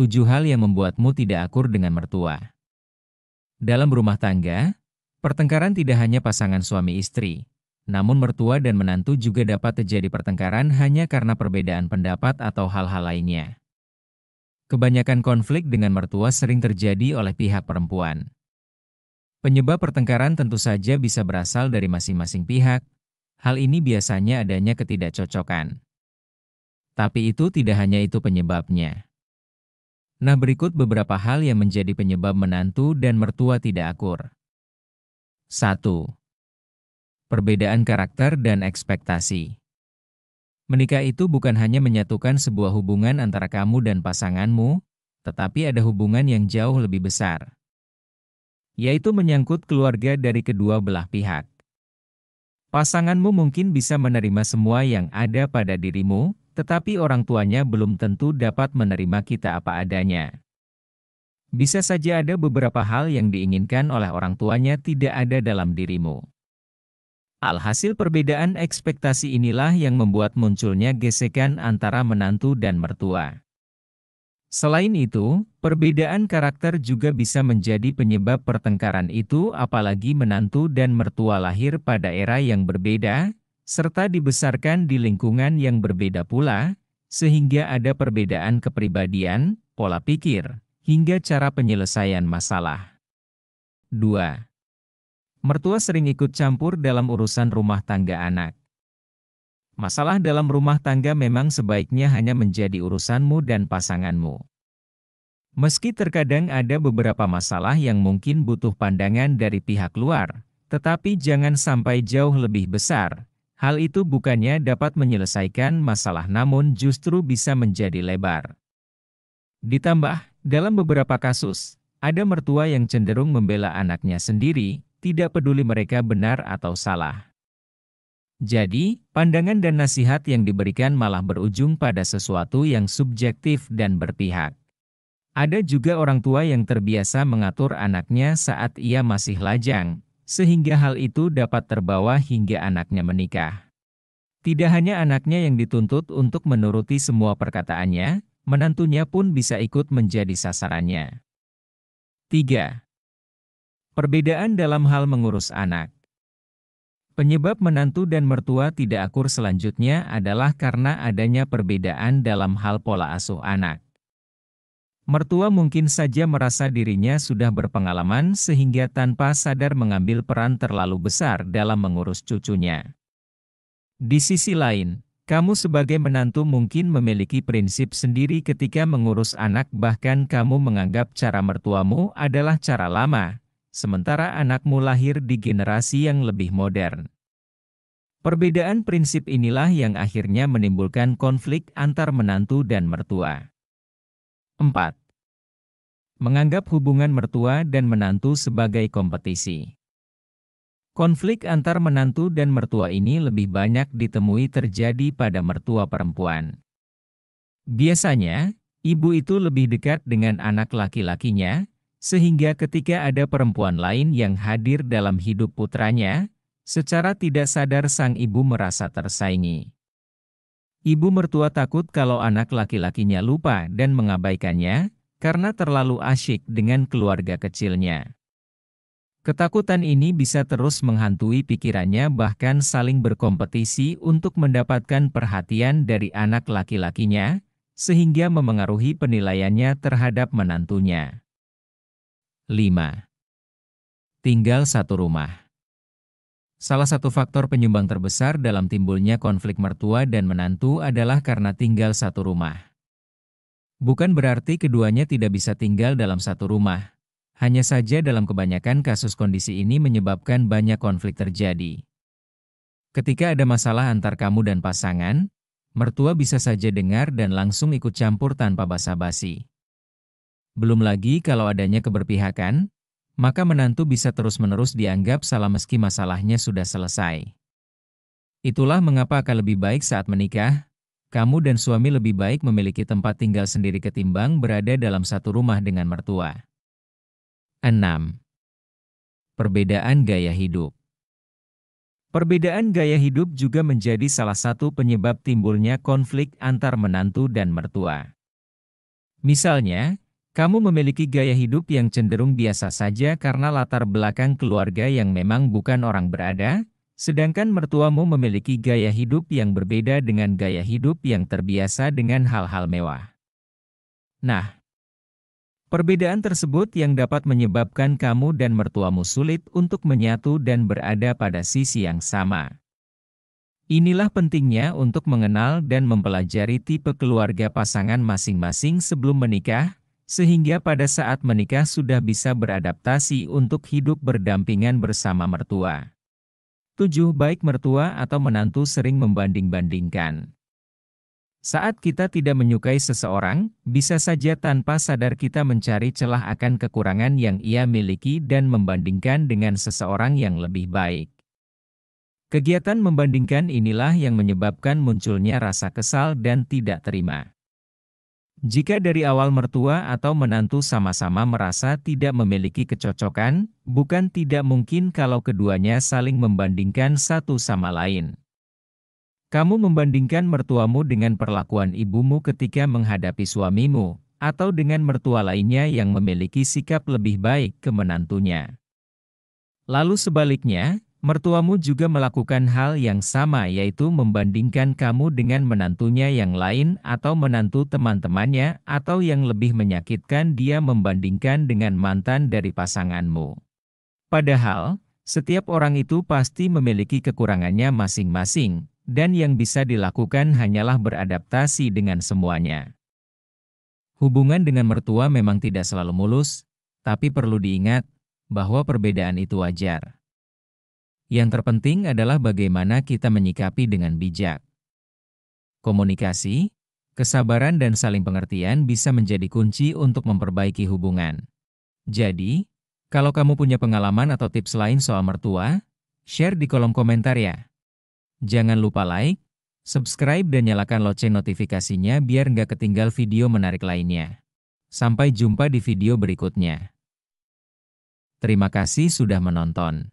7 hal yang membuatmu tidak akur dengan mertua. Dalam rumah tangga, pertengkaran tidak hanya pasangan suami istri, namun mertua dan menantu juga dapat terjadi pertengkaran hanya karena perbedaan pendapat atau hal-hal lainnya. Kebanyakan konflik dengan mertua sering terjadi oleh pihak perempuan. Penyebab pertengkaran tentu saja bisa berasal dari masing-masing pihak. Hal ini biasanya adanya ketidakcocokan. Tapi itu tidak hanya itu penyebabnya. Nah, berikut beberapa hal yang menjadi penyebab menantu dan mertua tidak akur. 1. Perbedaan karakter dan ekspektasi. Menikah itu bukan hanya menyatukan sebuah hubungan antara kamu dan pasanganmu, tetapi ada hubungan yang jauh lebih besar, yaitu menyangkut keluarga dari kedua belah pihak. Pasanganmu mungkin bisa menerima semua yang ada pada dirimu, tetapi orang tuanya belum tentu dapat menerima kita apa adanya. Bisa saja ada beberapa hal yang diinginkan oleh orang tuanya tidak ada dalam dirimu. Alhasil perbedaan ekspektasi inilah yang membuat munculnya gesekan antara menantu dan mertua. Selain itu, perbedaan karakter juga bisa menjadi penyebab pertengkaran itu, apalagi menantu dan mertua lahir pada era yang berbeda, serta dibesarkan di lingkungan yang berbeda pula, sehingga ada perbedaan kepribadian, pola pikir, hingga cara penyelesaian masalah. 2. Mertua sering ikut campur dalam urusan rumah tangga anak. Masalah dalam rumah tangga memang sebaiknya hanya menjadi urusanmu dan pasanganmu. Meski terkadang ada beberapa masalah yang mungkin butuh pandangan dari pihak luar, tetapi jangan sampai jauh lebih besar. Hal itu bukannya dapat menyelesaikan masalah namun justru bisa menjadi lebar. Ditambah, dalam beberapa kasus, ada mertua yang cenderung membela anaknya sendiri, tidak peduli mereka benar atau salah. Jadi, pandangan dan nasihat yang diberikan malah berujung pada sesuatu yang subjektif dan berpihak. Ada juga orang tua yang terbiasa mengatur anaknya saat ia masih lajang, sehingga hal itu dapat terbawa hingga anaknya menikah. Tidak hanya anaknya yang dituntut untuk menuruti semua perkataannya, menantunya pun bisa ikut menjadi sasarannya. 3. Perbedaan dalam hal mengurus anak. Penyebab menantu dan mertua tidak akur selanjutnya adalah karena adanya perbedaan dalam hal pola asuh anak. Mertua mungkin saja merasa dirinya sudah berpengalaman sehingga tanpa sadar mengambil peran terlalu besar dalam mengurus cucunya. Di sisi lain, kamu sebagai menantu mungkin memiliki prinsip sendiri ketika mengurus anak, bahkan kamu menganggap cara mertuamu adalah cara lama, sementara anakmu lahir di generasi yang lebih modern. Perbedaan prinsip inilah yang akhirnya menimbulkan konflik antar menantu dan mertua. 4. Menganggap hubungan mertua dan menantu sebagai kompetisi. Konflik antar menantu dan mertua ini lebih banyak ditemui terjadi pada mertua perempuan. Biasanya, ibu itu lebih dekat dengan anak laki-lakinya, sehingga ketika ada perempuan lain yang hadir dalam hidup putranya, secara tidak sadar sang ibu merasa tersaingi. Ibu mertua takut kalau anak laki-lakinya lupa dan mengabaikannya, karena terlalu asyik dengan keluarga kecilnya. Ketakutan ini bisa terus menghantui pikirannya, bahkan saling berkompetisi untuk mendapatkan perhatian dari anak laki-lakinya, sehingga memengaruhi penilaiannya terhadap menantunya. 5. Tinggal satu rumah. Salah satu faktor penyumbang terbesar dalam timbulnya konflik mertua dan menantu adalah karena tinggal satu rumah. Bukan berarti keduanya tidak bisa tinggal dalam satu rumah. Hanya saja dalam kebanyakan kasus kondisi ini menyebabkan banyak konflik terjadi. Ketika ada masalah antar kamu dan pasangan, mertua bisa saja dengar dan langsung ikut campur tanpa basa-basi. Belum lagi kalau adanya keberpihakan, maka menantu bisa terus-menerus dianggap salah meski masalahnya sudah selesai. Itulah mengapa akan lebih baik saat menikah, kamu dan suami lebih baik memiliki tempat tinggal sendiri ketimbang berada dalam satu rumah dengan mertua. 6. Perbedaan gaya hidup. Perbedaan gaya hidup juga menjadi salah satu penyebab timbulnya konflik antar menantu dan mertua. Misalnya, kamu memiliki gaya hidup yang cenderung biasa saja karena latar belakang keluarga yang memang bukan orang berada, sedangkan mertuamu memiliki gaya hidup yang berbeda dengan gaya hidup yang terbiasa dengan hal-hal mewah. Nah, perbedaan tersebut yang dapat menyebabkan kamu dan mertuamu sulit untuk menyatu dan berada pada sisi yang sama. Inilah pentingnya untuk mengenal dan mempelajari tipe keluarga pasangan masing-masing sebelum menikah, sehingga pada saat menikah sudah bisa beradaptasi untuk hidup berdampingan bersama mertua. 7. Baik mertua atau menantu sering membanding-bandingkan. Saat kita tidak menyukai seseorang, bisa saja tanpa sadar kita mencari celah akan kekurangan yang ia miliki dan membandingkan dengan seseorang yang lebih baik. Kegiatan membandingkan inilah yang menyebabkan munculnya rasa kesal dan tidak terima. Jika dari awal mertua atau menantu sama-sama merasa tidak memiliki kecocokan, bukan tidak mungkin kalau keduanya saling membandingkan satu sama lain. Kamu membandingkan mertuamu dengan perlakuan ibumu ketika menghadapi suamimu, atau dengan mertua lainnya yang memiliki sikap lebih baik ke menantunya. Lalu sebaliknya, mertuamu juga melakukan hal yang sama, yaitu membandingkan kamu dengan menantunya yang lain atau menantu teman-temannya, atau yang lebih menyakitkan dia membandingkan dengan mantan dari pasanganmu. Padahal, setiap orang itu pasti memiliki kekurangannya masing-masing, dan yang bisa dilakukan hanyalah beradaptasi dengan semuanya. Hubungan dengan mertua memang tidak selalu mulus, tapi perlu diingat bahwa perbedaan itu wajar. Yang terpenting adalah bagaimana kita menyikapi dengan bijak. Komunikasi, kesabaran dan saling pengertian bisa menjadi kunci untuk memperbaiki hubungan. Jadi, kalau kamu punya pengalaman atau tips lain soal mertua, share di kolom komentar ya. Jangan lupa like, subscribe dan nyalakan lonceng notifikasinya biar nggak ketinggal video menarik lainnya. Sampai jumpa di video berikutnya. Terima kasih sudah menonton.